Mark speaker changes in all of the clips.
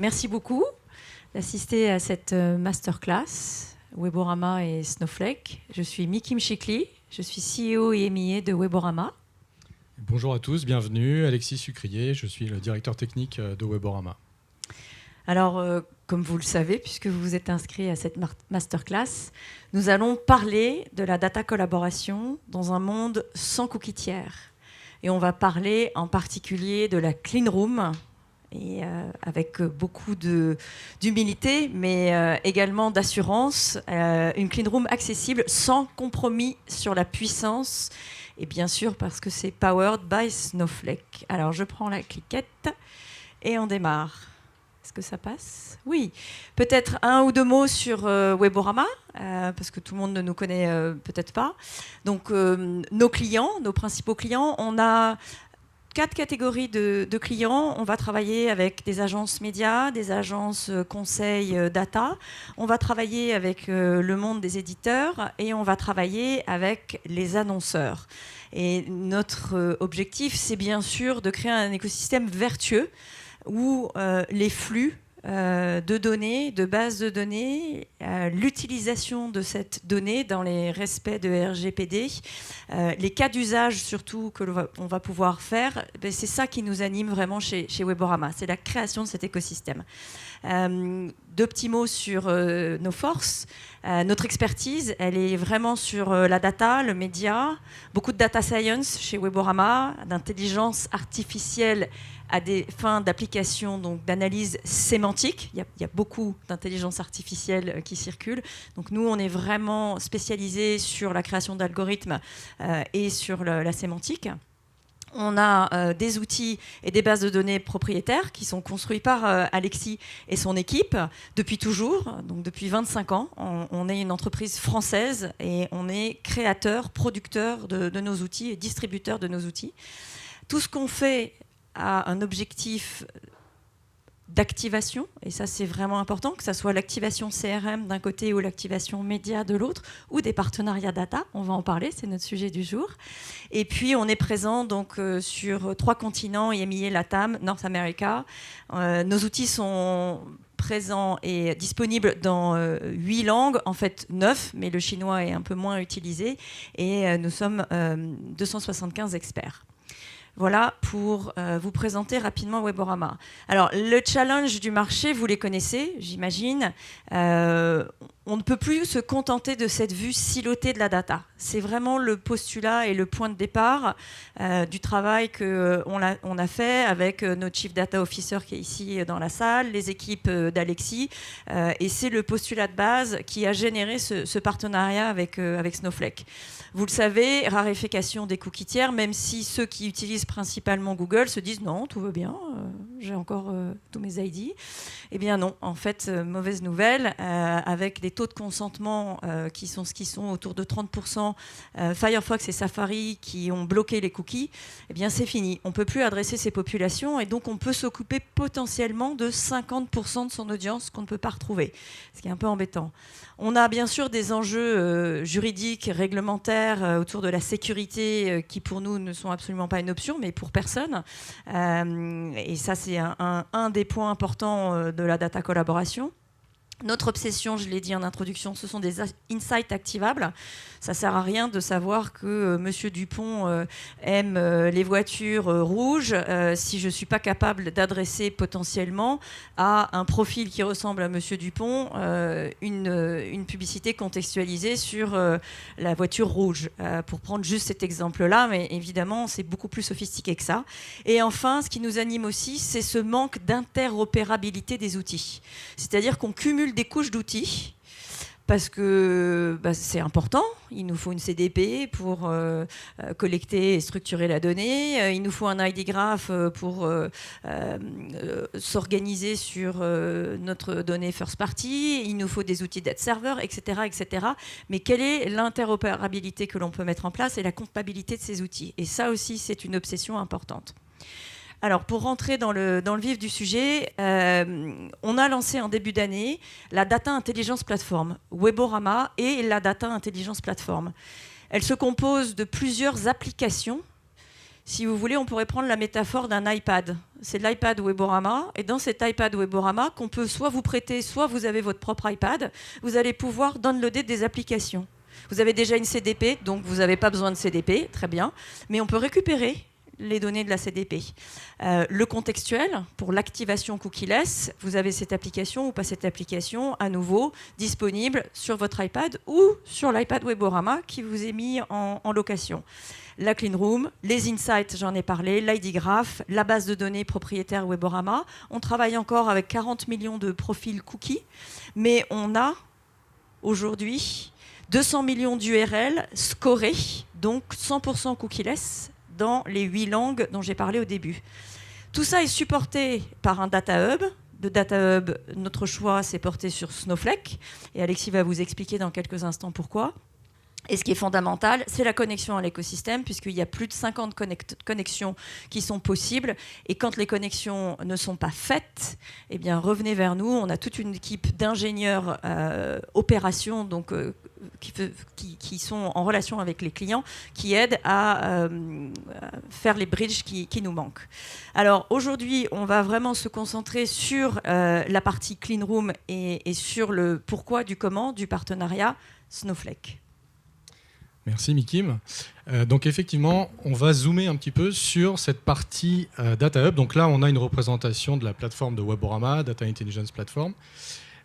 Speaker 1: Merci beaucoup d'assister à cette masterclass Weborama et Snowflake. Je suis Miki Mchikli, je suis CEO et MIA de Weborama.
Speaker 2: Bonjour à tous, bienvenue. Alexis Sucrier, je suis le directeur technique de Weborama.
Speaker 1: Alors, comme vous le savez, puisque vous vous êtes inscrit à cette masterclass, nous allons parler de la data collaboration dans un monde sans cookies tiers. Et on va parler en particulier de la clean room, et avec beaucoup d'humilité, mais également d'assurance. Une clean room accessible, sans compromis sur la puissance, et bien sûr parce que c'est powered by Snowflake. Alors je prends la cliquette et on démarre. Est-ce que ça passe? Oui. Peut-être un ou deux mots sur Weborama, parce que tout le monde ne nous connaît peut-être pas. Donc nos clients, nos principaux clients, on a 4 catégories de clients. On va travailler avec des agences médias, des agences conseils data. On va travailler avec le monde des éditeurs et on va travailler avec les annonceurs. Et notre objectif, c'est bien sûr de créer un écosystème vertueux où les flux de données, de bases de données, l'utilisation de cette donnée dans les respects de RGPD, les cas d'usage surtout que l'on va pouvoir faire, c'est ça qui nous anime vraiment chez Weborama, c'est la création de cet écosystème. 2 petits mots sur nos forces. Notre expertise, elle est vraiment sur la data, le média, beaucoup de data science chez Weborama, d'intelligence artificielle à des fins d'application, donc d'analyse sémantique. Il y a beaucoup d'intelligence artificielle qui circule. Donc nous, on est vraiment spécialisés sur la création d'algorithmes et sur la sémantique. On a des outils et des bases de données propriétaires qui sont construits par Alexis et son équipe depuis toujours, donc depuis 25 ans. On est une entreprise française et on est créateur, producteur de nos outils et distributeur de nos outils. Tout ce qu'on fait a un objectif d'activation, et ça c'est vraiment important, que ça soit l'activation CRM d'un côté ou l'activation média de l'autre, ou des partenariats data, on va en parler, c'est notre sujet du jour. Et puis on est présent donc sur 3 continents, EMEA, LATAM, North America. Nos outils sont présents et disponibles dans 8 langues, en fait 9, mais le chinois est un peu moins utilisé, et nous sommes 275 experts. Voilà pour vous présenter rapidement Weborama. Alors, le challenge du marché, vous les connaissez, j'imagine. On ne peut plus se contenter de cette vue silotée de la data. C'est vraiment le postulat et le point de départ du travail qu'on a fait avec notre Chief Data Officer qui est ici dans la salle, les équipes d'Alexis. Et c'est le postulat de base qui a généré ce partenariat avec Snowflake. Vous le savez, raréfaction des cookies tiers, même si ceux qui utilisent principalement Google se disent non, tout va bien, j'ai encore tous mes ID. Eh bien non, en fait, mauvaise nouvelle, avec des taux de consentement qui sont ce qu'ils sont, autour de 30%, Firefox et Safari qui ont bloqué les cookies, eh bien c'est fini. On ne peut plus adresser ces populations et donc on peut s'occuper potentiellement de 50% de son audience qu'on ne peut pas retrouver, ce qui est un peu embêtant. On a bien sûr des enjeux juridiques, réglementaires autour de la sécurité qui pour nous ne sont absolument pas une option, mais pour personne. Et ça, c'est un des points importants de la data collaboration. Notre obsession, je l'ai dit en introduction, ce sont des insights activables. Ça ne sert à rien de savoir que Monsieur Dupont aime les voitures rouges si je ne suis pas capable d'adresser potentiellement à un profil qui ressemble à Monsieur Dupont une publicité contextualisée sur la voiture rouge. Pour prendre juste cet exemple-là, mais évidemment, c'est beaucoup plus sophistiqué que ça. Et enfin, ce qui nous anime aussi, c'est ce manque d'interopérabilité des outils. C'est-à-dire qu'on cumule des couches d'outils parce que c'est important. Il nous faut une CDP pour collecter et structurer la donnée. Il nous faut un ID Graph pour s'organiser sur notre donnée first party. Il nous faut des outils d'ad server, etc., etc. Mais quelle est l'interopérabilité que l'on peut mettre en place et la compatibilité de ces outils? Et ça aussi, c'est une obsession importante. Alors, pour rentrer dans le vif du sujet, on a lancé en début d'année la Data Intelligence Platform, Weborama et la Data Intelligence Platform. Elle se compose de plusieurs applications Si vous voulez, on pourrait prendre la métaphore d'un iPad. C'est l'iPad Weborama, et dans cet iPad Weborama, qu'on peut soit vous prêter, soit vous avez votre propre iPad, vous allez pouvoir downloader des applications. Vous avez déjà une CDP, donc vous n'avez pas besoin de CDP, très bien, mais on peut récupérer les données de la CDP. Le contextuel, pour l'activation cookie-less, vous avez cette application ou pas cette application, à nouveau, disponible sur votre iPad ou sur l'iPad Weborama qui vous est mis en location. La Clean Room, les Insights, j'en ai parlé, l'ID Graph, la base de données propriétaire Weborama. On travaille encore avec 40 millions de profils cookies, mais on a aujourd'hui 200 millions d'URL scorés, donc 100% cookie-less, dans les 8 langues dont j'ai parlé au début. Tout ça est supporté par un data hub. Le data hub, notre choix, c'est porté sur Snowflake. Et Alexis va vous expliquer dans quelques instants pourquoi. Et ce qui est fondamental, c'est la connexion à l'écosystème, puisqu'il y a plus de 50 connexions qui sont possibles. Et quand les connexions ne sont pas faites, eh bien, revenez vers nous. On a toute une équipe d'ingénieurs opérations, donc, qui sont en relation avec les clients, qui aident à faire les bridges qui nous manquent. Alors aujourd'hui, on va vraiment se concentrer sur la partie Clean Room et sur le pourquoi du comment du partenariat Snowflake.
Speaker 2: Merci Mikim. Donc effectivement, on va zoomer un petit peu sur cette partie Data Hub. Donc là, on a une représentation de la plateforme de Weborama, Data Intelligence Platform.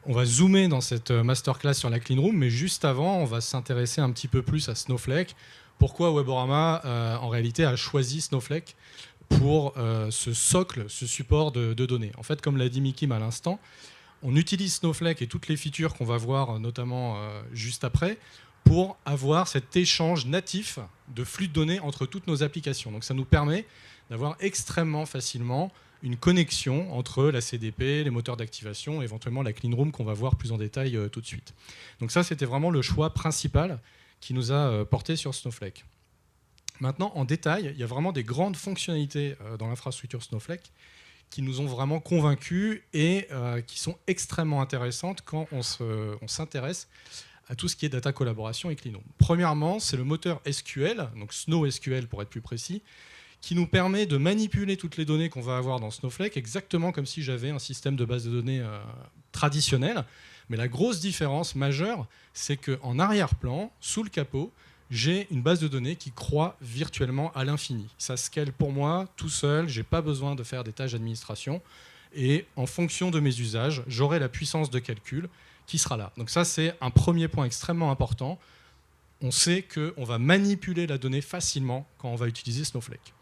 Speaker 2: On va zoomer dans cette masterclass sur la Clean Room, mais juste avant, on va s'intéresser un petit peu plus à Snowflake. Pourquoi Weborama, en réalité, a choisi Snowflake pour ce socle, ce support de données. En fait, comme l'a dit Mikim à l'instant, on utilise Snowflake et toutes les features qu'on va voir, notamment juste après, pour avoir cet échange natif de flux de données entre toutes nos applications. Donc ça nous permet d'avoir extrêmement facilement une connexion entre la CDP, les moteurs d'activation, et éventuellement la Clean Room qu'on va voir plus en détail tout de suite. Donc ça, c'était vraiment le choix principal qui nous a porté sur Snowflake. Maintenant, en détail, il y a vraiment des grandes fonctionnalités dans l'infrastructure Snowflake qui nous ont vraiment convaincus et qui sont extrêmement intéressantes quand on s'intéresse à tout ce qui est data collaboration et Clean Room. Premièrement, c'est le moteur SQL, donc SnowSQL pour être plus précis, qui nous permet de manipuler toutes les données qu'on va avoir dans Snowflake exactement comme si j'avais un système de base de données traditionnel. Mais la grosse différence majeure, c'est qu'en arrière-plan, sous le capot, j'ai une base de données qui croît virtuellement à l'infini. Ça scale pour moi tout seul, je n'ai pas besoin de faire des tâches d'administration. Et en fonction de mes usages, j'aurai la puissance de calcul qui sera là. Donc ça, c'est un premier point extrêmement important. On sait qu'on va manipuler la donnée facilement quand on va utiliser Snowflake.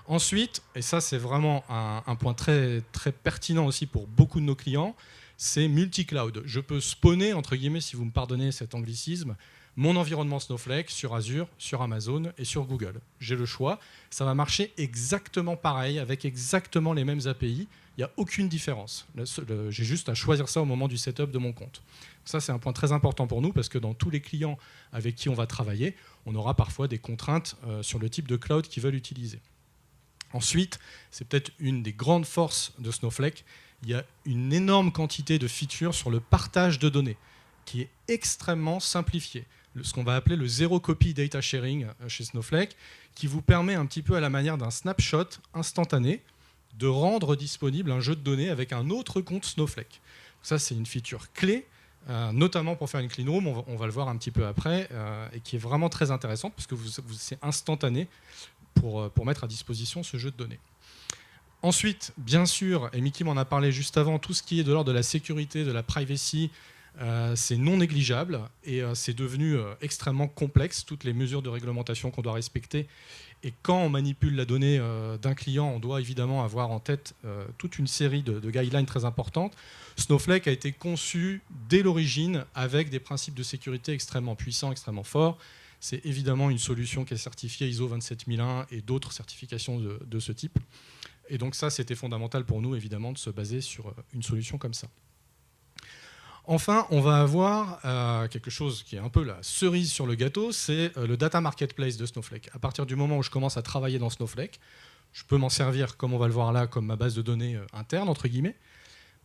Speaker 2: Ensuite, et ça c'est vraiment un point très, très pertinent aussi pour beaucoup de nos clients, c'est multi-cloud. Je peux spawner, entre guillemets, si vous me pardonnez cet anglicisme, mon environnement Snowflake sur Azure, sur Amazon et sur Google. J'ai le choix. Ça va marcher exactement pareil, avec exactement les mêmes API. Il n'y a aucune différence. J'ai juste à choisir ça au moment du setup de mon compte. Ça, c'est un point très important pour nous parce que dans tous les clients avec qui on va travailler, on aura parfois des contraintes sur le type de cloud qu'ils veulent utiliser. Ensuite, c'est peut-être une des grandes forces de Snowflake. Il y a une énorme quantité de features sur le partage de données qui est extrêmement simplifié. Ce qu'on va appeler le zero copy data sharing chez Snowflake, qui vous permet un petit peu à la manière d'un snapshot instantané de rendre disponible un jeu de données avec un autre compte Snowflake. Ça, c'est une feature clé, notamment pour faire une clean room, on va le voir un petit peu après, et qui est vraiment très intéressante parce que c'est instantané pour mettre à disposition ce jeu de données. Ensuite, bien sûr, et Mikim m'en a parlé juste avant, tout ce qui est de l'ordre de la sécurité, de la privacy, c'est non négligeable et c'est devenu extrêmement complexe, toutes les mesures de réglementation qu'on doit respecter. Et quand on manipule la donnée d'un client, on doit évidemment avoir en tête toute une série de guidelines très importantes. Snowflake a été conçu dès l'origine avec des principes de sécurité extrêmement puissants, extrêmement forts. C'est évidemment une solution qui est certifiée ISO 27001 et d'autres certifications de ce type. Et donc ça, c'était fondamental pour nous, évidemment, de se baser sur une solution comme ça. Enfin, on va avoir quelque chose qui est un peu la cerise sur le gâteau, c'est le data marketplace de Snowflake. À partir du moment où je commence à travailler dans Snowflake, je peux m'en servir, comme on va le voir là, comme ma base de données interne, entre guillemets.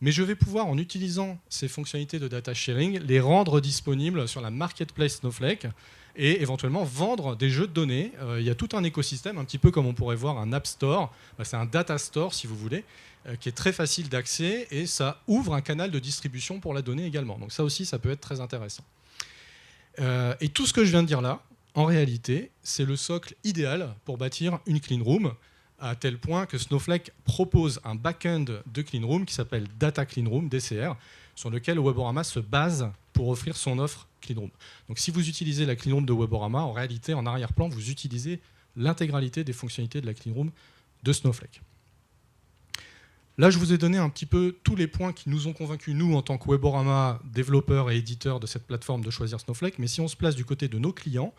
Speaker 2: Mais je vais pouvoir, en utilisant ces fonctionnalités de data sharing, les rendre disponibles sur la marketplace Snowflake et éventuellement vendre des jeux de données. Il y a tout un écosystème, un petit peu comme on pourrait voir un App Store. C'est un data store, si vous voulez, qui est très facile d'accès et ça ouvre un canal de distribution pour la donnée également. Donc ça aussi, ça peut être très intéressant. Et tout ce que je viens de dire là, en réalité, c'est le socle idéal pour bâtir une clean room, à tel point que Snowflake propose un back-end de clean room qui s'appelle Data Clean Room, DCR, sur lequel Weborama se base pour offrir son offre clean room. Donc si vous utilisez la clean room de Weborama, en réalité, en arrière-plan, vous utilisez l'intégralité des fonctionnalités de la clean room de Snowflake. Là, je vous ai donné un petit peu tous les points qui nous ont convaincus, nous, en tant que Weborama, développeurs et éditeurs de cette plateforme, de choisir Snowflake. Mais si on se place du côté de nos clients,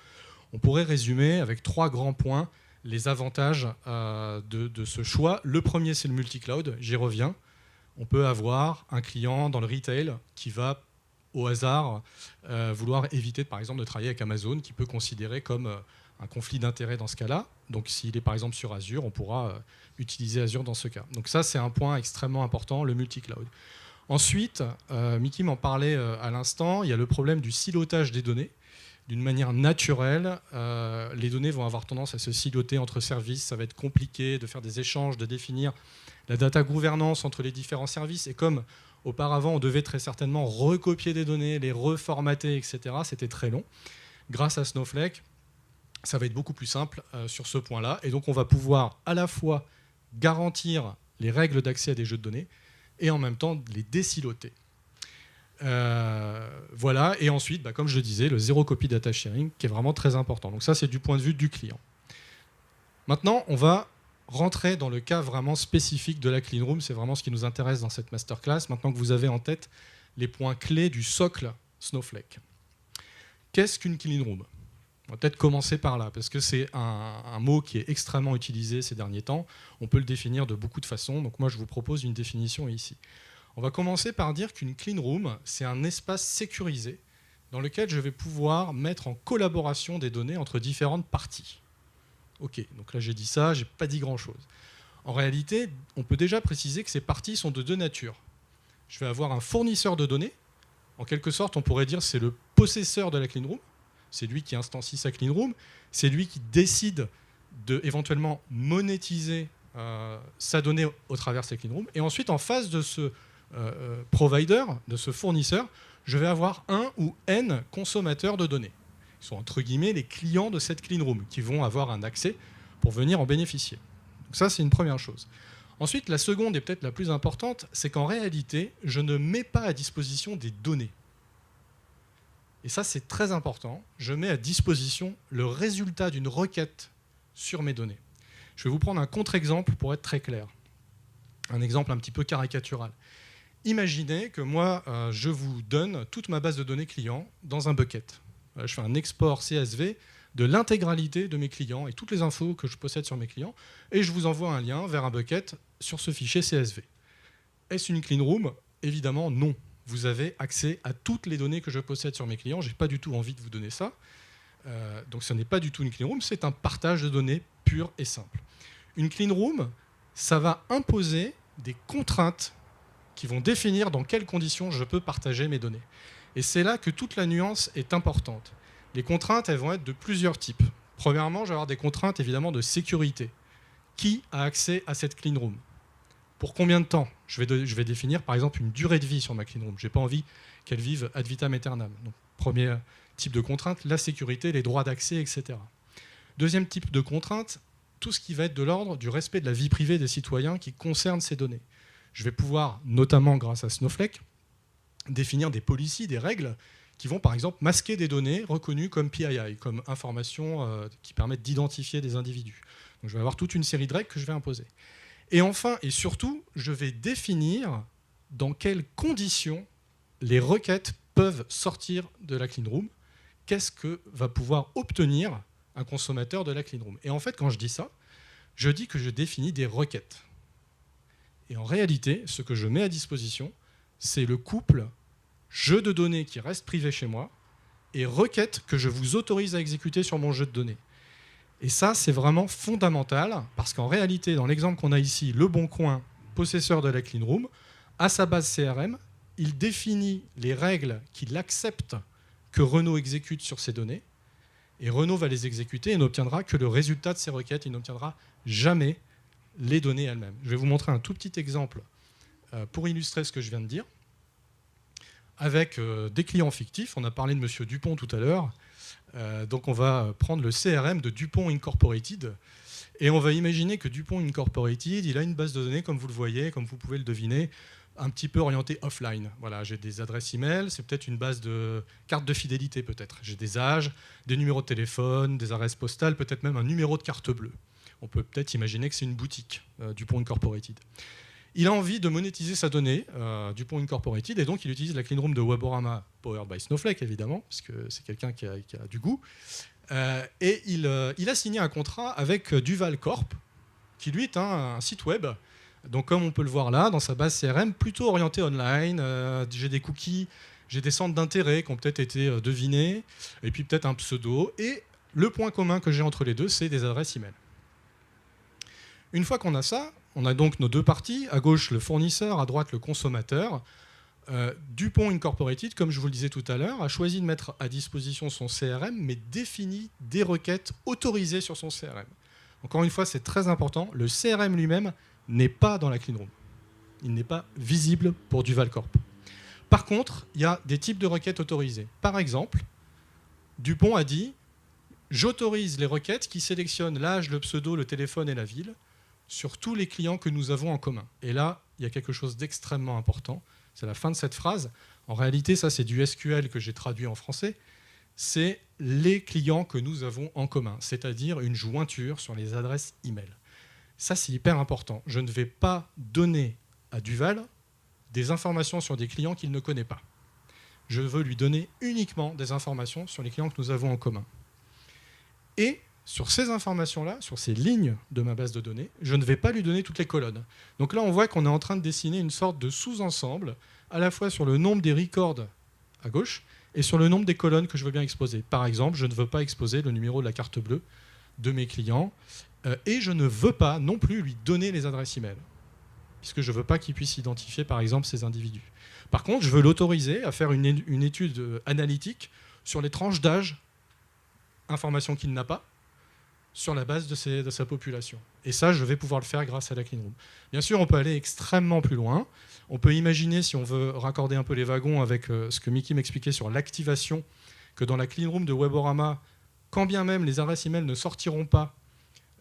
Speaker 2: on pourrait résumer avec 3 grands points les avantages de ce choix. Le premier, c'est le multi-cloud. J'y reviens. On peut avoir un client dans le retail qui va, au hasard, vouloir éviter, par exemple, de travailler avec Amazon, qui peut considérer comme un conflit d'intérêts dans ce cas-là. Donc s'il est par exemple sur Azure, on pourra utiliser Azure dans ce cas. Donc ça, c'est un point extrêmement important, le multi-cloud. Ensuite, Mickey m'en parlait à l'instant, il y a le problème du silotage des données. D'une manière naturelle, les données vont avoir tendance à se siloter entre services. Ça va être compliqué de faire des échanges, de définir la data gouvernance entre les différents services. Et comme auparavant, on devait très certainement recopier des données, les reformater, etc., c'était très long. Grâce à Snowflake, ça va être beaucoup plus simple sur ce point-là. Et donc, on va pouvoir à la fois garantir les règles d'accès à des jeux de données et en même temps les désiloter. Voilà. Et ensuite, comme je le disais, le zéro copy data sharing qui est vraiment très important. Donc ça, c'est du point de vue du client. Maintenant, on va rentrer dans le cas vraiment spécifique de la clean room. C'est vraiment ce qui nous intéresse dans cette masterclass. Maintenant que vous avez en tête les points clés du socle Snowflake. Qu'est-ce qu'une clean room ? On va peut-être commencer par là, parce que c'est un mot qui est extrêmement utilisé ces derniers temps. On peut le définir de beaucoup de façons. Donc moi, je vous propose une définition ici. On va commencer par dire qu'une clean room, c'est un espace sécurisé dans lequel je vais pouvoir mettre en collaboration des données entre différentes parties. Ok, donc là j'ai dit ça, j'ai pas dit grand-chose. En réalité, on peut déjà préciser que ces parties sont de deux natures. Je vais avoir un fournisseur de données. En quelque sorte, on pourrait dire que c'est le possesseur de la clean room. C'est lui qui instancie sa clean room. C'est lui qui décide de éventuellement monétiser sa donnée au travers de sa clean room. Et ensuite, en face de ce provider, de ce fournisseur, je vais avoir un ou N consommateurs de données. Ils sont entre guillemets les clients de cette clean room qui vont avoir un accès pour venir en bénéficier. Donc ça, c'est une première chose. Ensuite, la seconde et peut-être la plus importante, c'est qu'en réalité, je ne mets pas à disposition des données. Et ça, c'est très important. Je mets à disposition le résultat d'une requête sur mes données. Je vais vous prendre un contre-exemple pour être très clair. Un exemple un petit peu caricatural. Imaginez que moi, je vous donne toute ma base de données clients dans un bucket. Je fais un export CSV de l'intégralité de mes clients et toutes les infos que je possède sur mes clients, et je vous envoie un lien vers un bucket sur ce fichier CSV. Est-ce une clean room ? Évidemment, non. Vous avez accès à toutes les données que je possède sur mes clients. Je n'ai pas du tout envie de vous donner ça. Donc ce n'est pas du tout une clean room, c'est un partage de données pur et simple. Une clean room, ça va imposer des contraintes qui vont définir dans quelles conditions je peux partager mes données. Et c'est là que toute la nuance est importante. Les contraintes, elles vont être de plusieurs types. Premièrement, je vais avoir des contraintes évidemment de sécurité. Qui a accès à cette clean room ? Pour combien de temps ? Je vais définir par exemple une durée de vie sur ma clean room. Je n'ai pas envie qu'elle vive ad vitam aeternam. Donc, premier type de contrainte, la sécurité, les droits d'accès, etc. Deuxième type de contrainte, tout ce qui va être de l'ordre du respect de la vie privée des citoyens qui concerne ces données. Je vais pouvoir, notamment grâce à Snowflake, définir des policies, des règles qui vont par exemple masquer des données reconnues comme PII, comme informations qui permettent d'identifier des individus. Donc je vais avoir toute une série de règles que je vais imposer. Et enfin, et surtout, je vais définir dans quelles conditions les requêtes peuvent sortir de la clean room. Qu'est-ce que va pouvoir obtenir un consommateur de la clean room ? Et en fait, quand je dis ça, je dis que je définis des requêtes. Et en réalité, ce que je mets à disposition, c'est le couple jeu de données qui reste privé chez moi et requête que je vous autorise à exécuter sur mon jeu de données. Et ça, c'est vraiment fondamental parce qu'en réalité, dans l'exemple qu'on a ici, Le Bon Coin, possesseur de la clean room, à sa base CRM, il définit les règles qu'il accepte que Renault exécute sur ces données, et Renault va les exécuter et n'obtiendra que le résultat de ces requêtes. Il n'obtiendra jamais les données elles-mêmes. Je vais vous montrer un tout petit exemple pour illustrer ce que je viens de dire. Avec des clients fictifs, on a parlé de M. Dupont tout à l'heure, donc on va prendre le CRM de Dupont Incorporated, et on va imaginer que Dupont Incorporated, il a une base de données, comme vous le voyez, comme vous pouvez le deviner, un petit peu orientée offline. Voilà, j'ai des adresses email, c'est peut-être une base de carte de fidélité peut-être. J'ai des âges, des numéros de téléphone, des adresses postales, peut-être même un numéro de carte bleue. On peut peut-être imaginer que c'est une boutique, Dupont Incorporated. Il a envie de monétiser sa donnée, Dupont Incorporated, et donc il utilise la cleanroom de Weborama, powered by Snowflake évidemment, parce que c'est quelqu'un qui a du goût. Et il a signé un contrat avec Duval Corp, qui lui est un site web. Donc comme on peut le voir là, dans sa base CRM, plutôt orienté online, j'ai des cookies, j'ai des centres d'intérêt qui ont peut-être été devinés, et puis peut-être un pseudo. Et le point commun que j'ai entre les deux, c'est des adresses email. Une fois qu'on a ça, on a donc nos deux parties, à gauche le fournisseur, à droite le consommateur. Dupont Incorporated, comme je vous le disais tout à l'heure, a choisi de mettre à disposition son CRM, mais définit des requêtes autorisées sur son CRM. Encore une fois, c'est très important, le CRM lui-même n'est pas dans la clean room. Il n'est pas visible pour Duval Corp. Par contre, il y a des types de requêtes autorisées. Par exemple, Dupont a dit « J'autorise les requêtes qui sélectionnent l'âge, le pseudo, le téléphone et la ville sur tous les clients que nous avons en commun. » Et là, il y a quelque chose d'extrêmement important. C'est la fin de cette phrase. En réalité, ça, c'est du SQL que j'ai traduit en français. C'est les clients que nous avons en commun, c'est-à-dire une jointure sur les adresses email. Ça, c'est hyper important. Je ne vais pas donner à Duval des informations sur des clients qu'il ne connaît pas. Je veux lui donner uniquement des informations sur les clients que nous avons en commun. Et sur ces informations-là, sur ces lignes de ma base de données, je ne vais pas lui donner toutes les colonnes. Donc là, on voit qu'on est en train de dessiner une sorte de sous-ensemble, à la fois sur le nombre des records à gauche et sur le nombre des colonnes que je veux bien exposer. Par exemple, je ne veux pas exposer le numéro de la carte bleue de mes clients, et je ne veux pas non plus lui donner les adresses email, puisque je ne veux pas qu'il puisse identifier, par exemple, ces individus. Par contre, je veux l'autoriser à faire une étude analytique sur les tranches d'âge, information qu'il n'a pas, sur la base de sa population. Et ça, je vais pouvoir le faire grâce à la clean room. Bien sûr, on peut aller extrêmement plus loin. On peut imaginer, si on veut raccorder un peu les wagons avec ce que Mickey m'expliquait sur l'activation, que dans la clean room de Weborama, quand bien même les adresses email ne sortiront pas,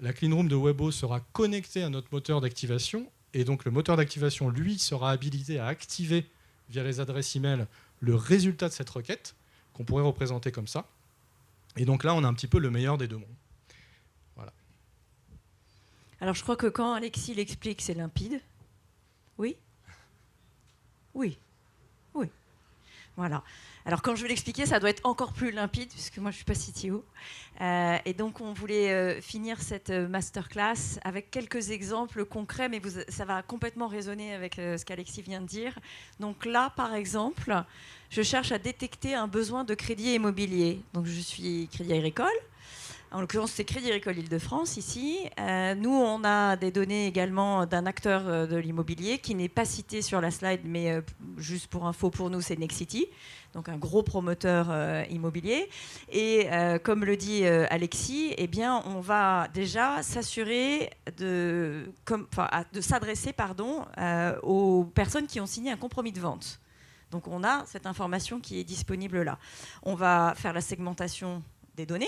Speaker 2: la clean room de Webo sera connectée à notre moteur d'activation, et donc le moteur d'activation, lui, sera habilité à activer via les adresses email le résultat de cette requête, qu'on pourrait représenter comme ça. Et donc là, on a un petit peu le meilleur des deux mondes. Voilà.
Speaker 1: Alors je crois que quand Alexis l'explique, c'est limpide. Oui ? Oui. Oui. Voilà. Alors quand je vais l'expliquer, ça doit être encore plus limpide, puisque moi je ne suis pas CTO. Et donc on voulait finir cette masterclass avec quelques exemples concrets, mais ça va complètement résonner avec ce qu'Alexis vient de dire. Donc là, par exemple, je cherche à détecter un besoin de crédit immobilier. Donc je suis Crédit Agricole. En l'occurrence, c'est Crédit Agricole Île-de-France ici. Nous, on a des données également d'un acteur de l'immobilier qui n'est pas cité sur la slide, mais juste pour info pour nous, c'est Nexity, donc un gros promoteur immobilier. Et comme le dit Alexis, eh bien, on va déjà s'assurer de s'adresser aux personnes qui ont signé un compromis de vente. Donc on a cette information qui est disponible là. On va faire la segmentation des données.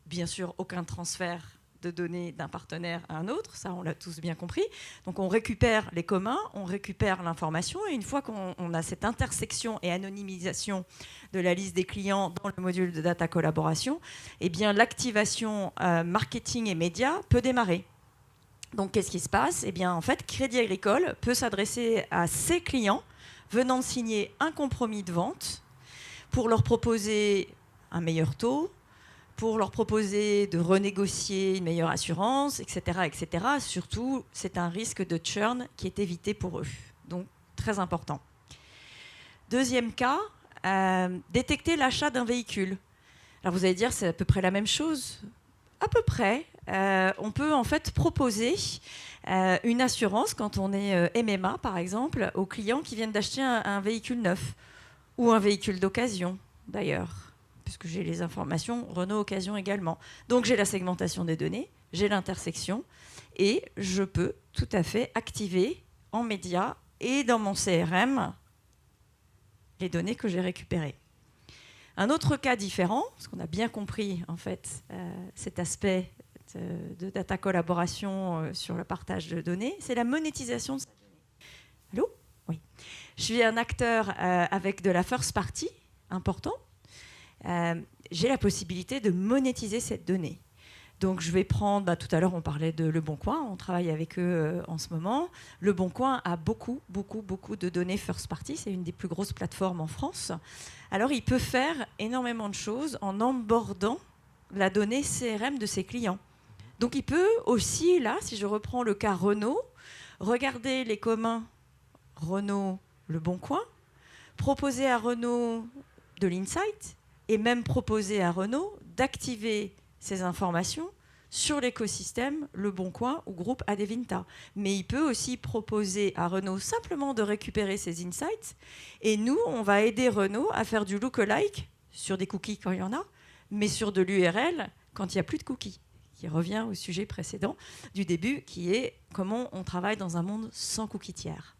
Speaker 1: Bien sûr, aucun transfert de données d'un partenaire à un autre, ça on l'a tous bien compris. Donc on récupère les communs, on récupère l'information, et une fois qu'on a cette intersection et anonymisation de la liste des clients dans le module de data collaboration, eh bien l'activation marketing et médias peut démarrer. Donc qu'est-ce qui se passe ? Eh bien en fait, Crédit Agricole peut s'adresser à ses clients venant de signer un compromis de vente pour leur proposer un meilleur taux, pour leur proposer de renégocier une meilleure assurance, etc., etc. Surtout, c'est un risque de churn qui est évité pour eux. Donc, très important. Deuxième cas, détecter l'achat d'un véhicule. Alors, vous allez dire, c'est à peu près la même chose. À peu près. on peut en fait proposer une assurance quand on est MMA, par exemple, aux clients qui viennent d'acheter un véhicule neuf ou un véhicule d'occasion, d'ailleurs, puisque j'ai les informations Renault Occasion également. Donc j'ai la segmentation des données, j'ai l'intersection, et je peux tout à fait activer en média et dans mon CRM les données que j'ai récupérées. Un autre cas différent, parce qu'on a bien compris en fait cet aspect de data collaboration sur le partage de données, c'est la monétisation de ces données. Allô ? Oui. Je suis un acteur avec de la first party important. J'ai la possibilité de monétiser cette donnée. Donc je vais prendre, tout à l'heure on parlait de Le Bon Coin, on travaille avec eux en ce moment. Le Bon Coin a beaucoup de données first party, c'est une des plus grosses plateformes en France. Alors il peut faire énormément de choses en onboardant la donnée CRM de ses clients. Donc il peut aussi, là, si je reprends le cas Renault, regarder les communs Renault, Le Bon Coin, proposer à Renault de l'insight et même proposer à Renault d'activer ces informations sur l'écosystème Le Bon Coin ou groupe Adevinta. Mais il peut aussi proposer à Renault simplement de récupérer ces insights et nous, on va aider Renault à faire du lookalike sur des cookies quand il y en a, mais sur de l'URL quand il n'y a plus de cookies, qui revient au sujet précédent du début, qui est comment on travaille dans un monde sans cookies tiers.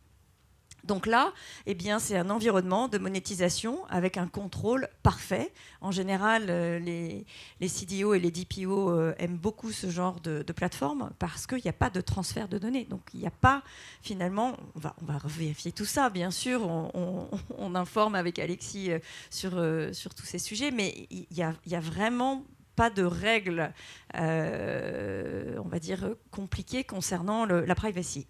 Speaker 1: Donc là, eh bien, c'est un environnement de monétisation avec un contrôle parfait. En général, les CDO et les DPO aiment beaucoup ce genre de plateforme parce qu'il n'y a pas de transfert de données. Donc il n'y a pas, finalement, on va vérifier tout ça, bien sûr, on informe avec Alexis sur tous ces sujets, mais il y a vraiment pas de règles, on va dire, compliquées concernant la privacy.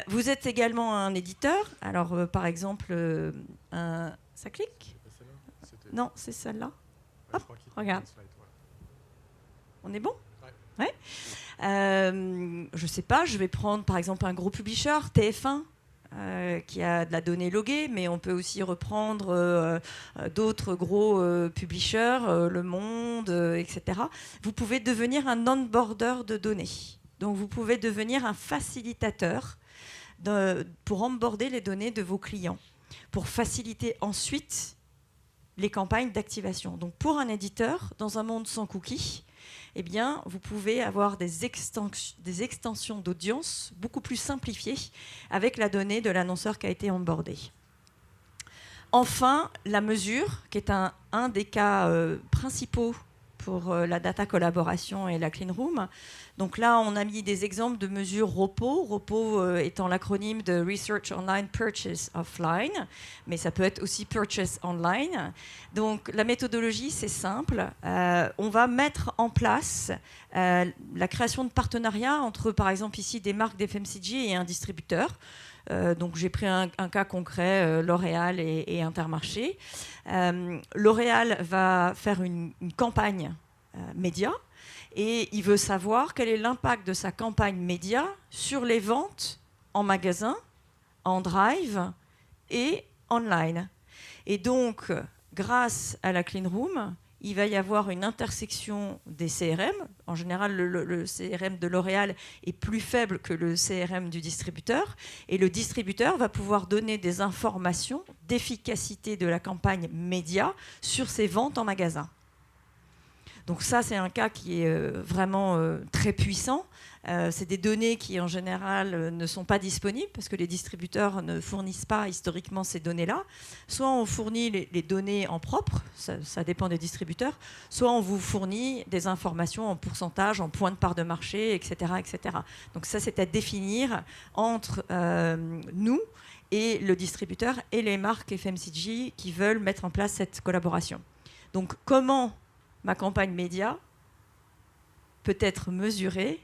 Speaker 1: Vous êtes également un éditeur. Alors, par exemple, ça clique ? Non, c'est celle-là. Hop, regarde. On est bon ? Ouais. Je ne sais pas, je vais prendre par exemple un gros publisher, TF1, qui a de la donnée loguée, mais on peut aussi reprendre d'autres gros publishers, Le Monde, etc. Vous pouvez devenir un onboarder de données. Donc vous pouvez devenir un facilitateur pour onboarder les données de vos clients, pour faciliter ensuite les campagnes d'activation. Donc pour un éditeur, dans un monde sans cookies, eh bien, vous pouvez avoir des extensions d'audience beaucoup plus simplifiées avec la donnée de l'annonceur qui a été onboardé. Enfin, la mesure, qui est un des cas principaux pour la data collaboration et la clean room. Donc là, on a mis des exemples de mesures ROPO, ROPO étant l'acronyme de Research Online Purchase Offline, mais ça peut être aussi Purchase Online. Donc la méthodologie, c'est simple. On va mettre en place la création de partenariats entre, par exemple, ici, des marques d'FMCG et un distributeur. Donc j'ai pris un cas concret, L'Oréal et Intermarché. L'Oréal va faire une campagne média et il veut savoir quel est l'impact de sa campagne média sur les ventes en magasin, en drive et online. Et donc, grâce à la Clean Room, il va y avoir une intersection des CRM. En général, le CRM de L'Oréal est plus faible que le CRM du distributeur. Et le distributeur va pouvoir donner des informations d'efficacité de la campagne média sur ses ventes en magasin. Donc ça, c'est un cas qui est vraiment très puissant. C'est des données qui, en général, ne sont pas disponibles parce que les distributeurs ne fournissent pas historiquement ces données-là. Soit on fournit les données en propre, ça dépend des distributeurs, soit on vous fournit des informations en pourcentage, en points de part de marché, etc. etc. Donc ça, c'est à définir entre nous et le distributeur et les marques FMCG qui veulent mettre en place cette collaboration. Donc comment ma campagne média peut être mesurée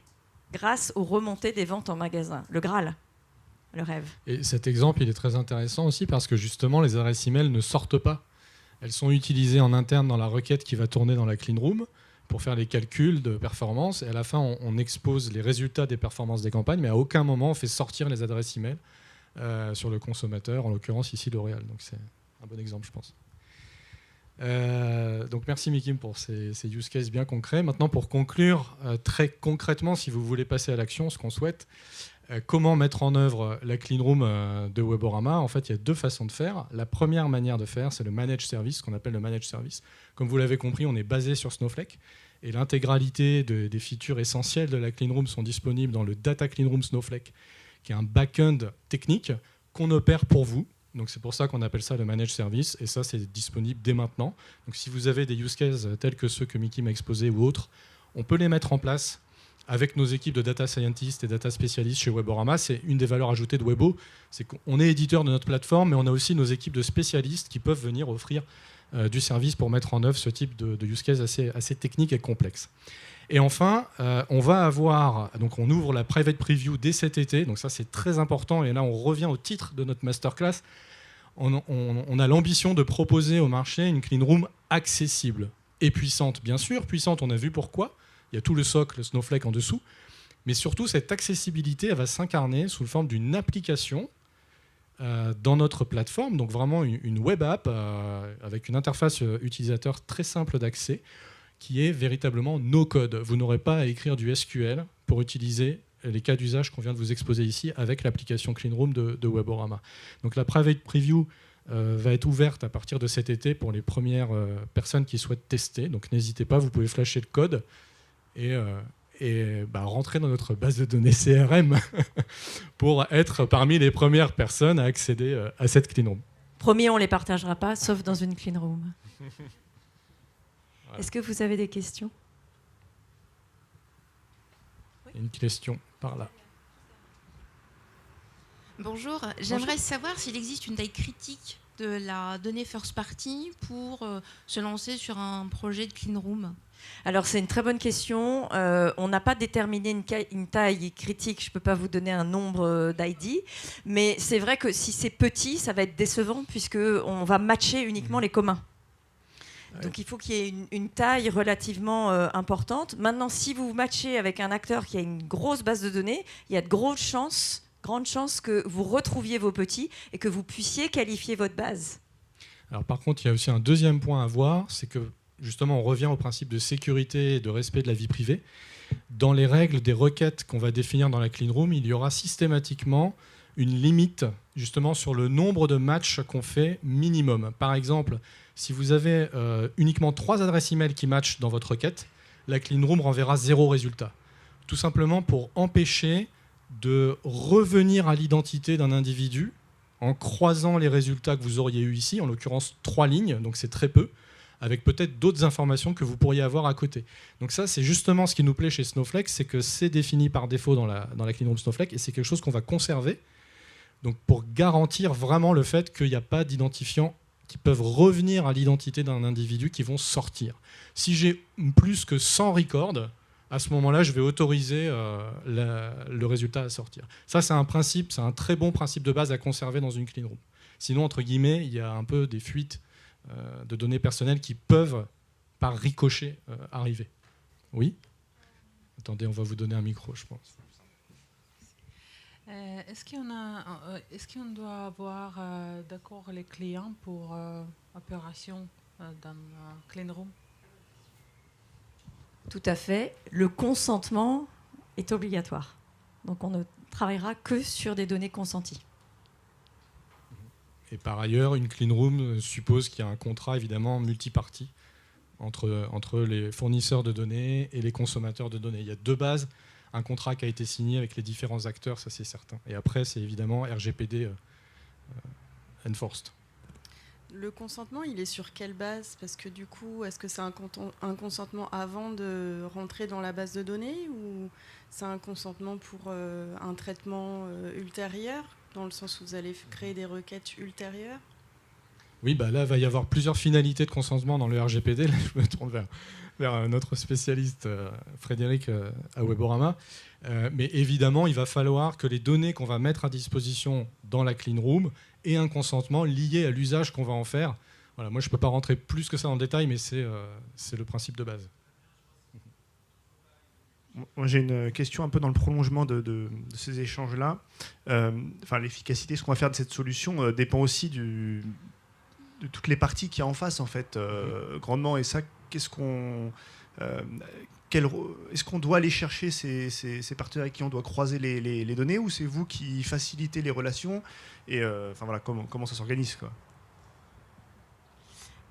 Speaker 1: grâce aux remontées des ventes en magasin. Le Graal, le rêve.
Speaker 2: Et cet exemple, il est très intéressant aussi parce que justement, les adresses email ne sortent pas. Elles sont utilisées en interne dans la requête qui va tourner dans la clean room pour faire les calculs de performance. Et à la fin, on expose les résultats des performances des campagnes, mais à aucun moment, on fait sortir les adresses email sur le consommateur, en l'occurrence ici L'Oréal. Donc c'est un bon exemple, je pense. Donc merci Mikim pour ces use cases bien concrets. Maintenant, pour conclure très concrètement, si vous voulez passer à l'action, ce qu'on souhaite, comment mettre en œuvre la clean room de Weborama? En fait, il y a deux façons de faire. La première manière de faire, c'est le managed service, ce qu'on appelle le managed service. Comme vous l'avez compris, on est basé sur Snowflake et l'intégralité des features essentielles de la clean room sont disponibles dans le Data Clean Room Snowflake, qui est un back-end technique qu'on opère pour vous. Donc c'est pour ça qu'on appelle ça le managed service, et ça c'est disponible dès maintenant. Donc si vous avez des use cases tels que ceux que Mikim m'a exposés ou autres, on peut les mettre en place avec nos équipes de data scientists et data spécialistes chez Weborama. C'est une des valeurs ajoutées de Webo, c'est qu'on est éditeur de notre plateforme, mais on a aussi nos équipes de spécialistes qui peuvent venir offrir du service pour mettre en œuvre ce type de use case assez technique et complexe. Et enfin, on va avoir, donc on ouvre la private preview dès cet été, donc ça c'est très important, et là on revient au titre de notre masterclass. On a l'ambition de proposer au marché une clean room accessible et puissante, bien sûr, puissante, on a vu pourquoi, il y a tout le socle Snowflake en dessous, mais surtout cette accessibilité, elle va s'incarner sous la forme d'une application dans notre plateforme, donc vraiment une web app avec une interface utilisateur très simple d'accès, qui est véritablement no code. Vous n'aurez pas à écrire du SQL pour utiliser les cas d'usage qu'on vient de vous exposer ici avec l'application Cleanroom de Weborama. Donc la private preview va être ouverte à partir de cet été pour les premières personnes qui souhaitent tester. Donc n'hésitez pas, vous pouvez flasher le code et rentrer dans notre base de données CRM pour être parmi les premières personnes à accéder à cette Cleanroom.
Speaker 1: Promis, on ne les partagera pas, sauf dans une Cleanroom. Est-ce que vous avez des questions?
Speaker 2: Une question par là.
Speaker 3: Bonjour, j'aimerais savoir s'il existe une taille critique de la donnée first party pour se lancer sur un projet de clean room.
Speaker 1: Alors c'est une très bonne question. On n'a pas déterminé une taille critique. Je ne peux pas vous donner un nombre d'ID, mais c'est vrai que si c'est petit, ça va être décevant puisqu'on va matcher uniquement les communs. Donc il faut qu'il y ait une taille relativement importante. Maintenant, si vous matchez avec un acteur qui a une grosse base de données, il y a de grandes chances que vous retrouviez vos petits et que vous puissiez qualifier votre base.
Speaker 2: Alors par contre, il y a aussi un deuxième point à voir, c'est que justement on revient au principe de sécurité et de respect de la vie privée. Dans les règles des requêtes qu'on va définir dans la clean room, il y aura systématiquement une limite justement sur le nombre de matchs qu'on fait minimum. Par exemple, si vous avez uniquement 3 adresses email qui matchent dans votre requête, la clean room renverra 0 résultat. Tout simplement pour empêcher de revenir à l'identité d'un individu en croisant les résultats que vous auriez eu ici, en l'occurrence 3 lignes, donc c'est très peu, avec peut-être d'autres informations que vous pourriez avoir à côté. Donc ça, c'est justement ce qui nous plaît chez Snowflake, c'est que c'est défini par défaut dans la clean room Snowflake, et c'est quelque chose qu'on va conserver, donc pour garantir vraiment le fait qu'il n'y a pas d'identifiants qui peuvent revenir à l'identité d'un individu qui vont sortir. Si j'ai plus que 100 records, à ce moment-là, je vais autoriser le résultat à sortir. Ça, c'est un principe, c'est un très bon principe de base à conserver dans une clean room. Sinon, entre guillemets, il y a un peu des fuites de données personnelles qui peuvent, par ricochet, arriver. Oui ? Attendez, on va vous donner un micro, je pense.
Speaker 4: Est-ce qu'on doit avoir d'accord les clients pour opération dans clean room?
Speaker 1: Tout à fait. Le consentement est obligatoire. Donc on ne travaillera que sur des données consenties.
Speaker 2: Et par ailleurs, une clean room suppose qu'il y a un contrat évidemment multipartie entre les fournisseurs de données et les consommateurs de données. Il y a deux bases. Un contrat qui a été signé avec les différents acteurs, ça c'est certain. Et après, c'est évidemment RGPD enforced.
Speaker 5: Le consentement, il est sur quelle base? Parce que du coup, est-ce que c'est un consentement avant de rentrer dans la base de données ou c'est un consentement pour un traitement ultérieur, dans le sens où vous allez créer des requêtes ultérieures?
Speaker 2: Oui, bah là, il va y avoir plusieurs finalités de consentement dans le RGPD. Là, je me tourne vers notre spécialiste Frédéric à Weborama. Mais évidemment, il va falloir que les données qu'on va mettre à disposition dans la clean room aient un consentement lié à l'usage qu'on va en faire. Voilà, moi, je ne peux pas rentrer plus que ça dans le détail, mais c'est le principe de base.
Speaker 6: Moi, j'ai une question un peu dans le prolongement de ces échanges-là. L'efficacité, ce qu'on va faire de cette solution dépend aussi de toutes les parties qu'il y a en face, en fait, grandement. Et ça, qu'est-ce qu'on... est-ce qu'on doit aller chercher ces partenaires avec qui on doit croiser les données, ou c'est vous qui facilitez les relations et voilà, comment ça s'organise, quoi?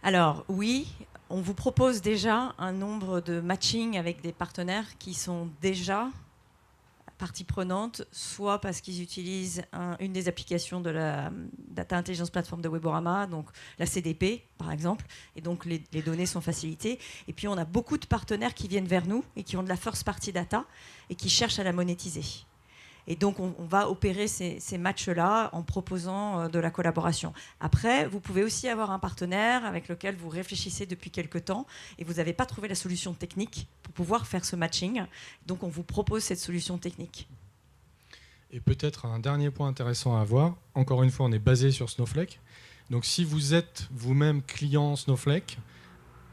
Speaker 1: Alors oui, on vous propose déjà un nombre de matching avec des partenaires qui sont déjà partie prenante, soit parce qu'ils utilisent une des applications de la Data Intelligence Platform de Weborama, donc la CDP par exemple, et donc les données sont facilitées. Et puis on a beaucoup de partenaires qui viennent vers nous et qui ont de la first party data et qui cherchent à la monétiser. Et donc, on va opérer ces matchs-là en proposant de la collaboration. Après, vous pouvez aussi avoir un partenaire avec lequel vous réfléchissez depuis quelque temps et vous n'avez pas trouvé la solution technique pour pouvoir faire ce matching. Donc, on vous propose cette solution technique.
Speaker 2: Et peut-être un dernier point intéressant à avoir. Encore une fois, on est basé sur Snowflake. Donc, si vous êtes vous-même client Snowflake,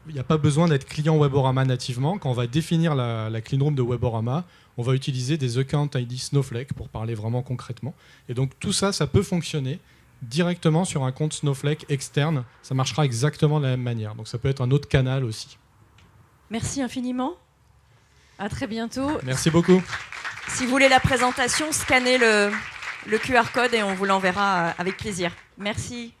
Speaker 2: il n'y a pas besoin d'être client Weborama nativement. Quand on va définir la clean room de Weborama, on va utiliser des account ID Snowflake pour parler vraiment concrètement. Et donc tout ça, ça peut fonctionner directement sur un compte Snowflake externe. Ça marchera exactement de la même manière. Donc ça peut être un autre canal aussi.
Speaker 1: Merci infiniment. À très bientôt.
Speaker 2: Merci beaucoup.
Speaker 1: Si vous voulez la présentation, scannez le QR code et on vous l'enverra avec plaisir. Merci.